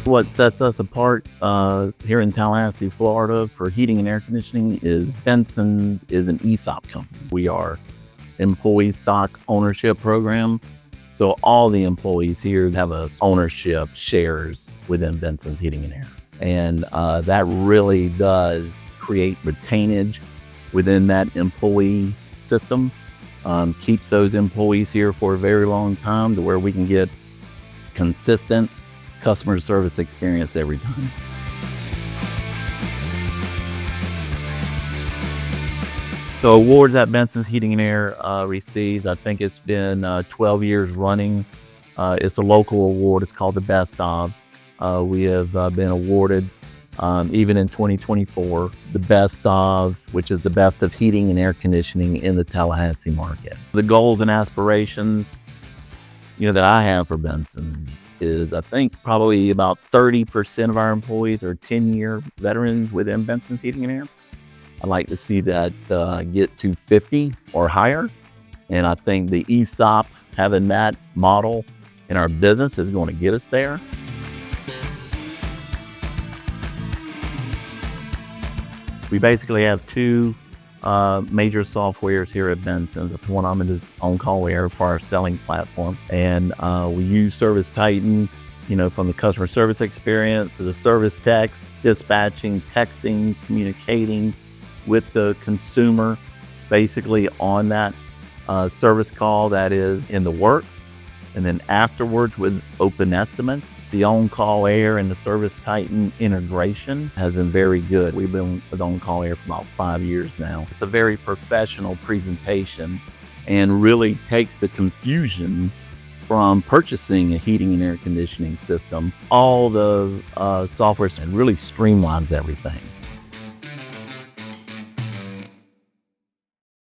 What sets us apart here in Tallahassee, Florida for heating and air conditioning is Benson's is an ESOP company. We are employee stock ownership program. So all the employees here have a ownership shares within Benson's Heating and Air. And that really does create retainage within that employee system. Keeps those employees here for a very long time to where we can get consistent customer service experience every time. So awards that Benson's Heating and Air receives, I think it's been 12 years running. It's a local award. It's called the Best of. We have been awarded, even in 2024, the Best of, which is the best of heating and air conditioning in the Tallahassee market. The goals and aspirations, that I have for Benson is I think probably about 30% of our employees are 10-year veterans within Benson's Heating and Air. I'd like to see that get to 50 or higher. And I think the ESOP, having that model in our business, is going to get us there. We basically have two major softwares here at Benson's. One of them is On-Call Air for our selling platform. And we use Service Titan, from the customer service experience to the service techs, dispatching, texting, communicating with the consumer, basically on that service call that is in the works. And then afterwards with open estimates, the On-Call Air and the Service Titan integration has been very good. We've been with On-Call Air for about 5 years now. It's a very professional presentation and really takes the confusion from purchasing a heating and air conditioning system. All the software really streamlines everything.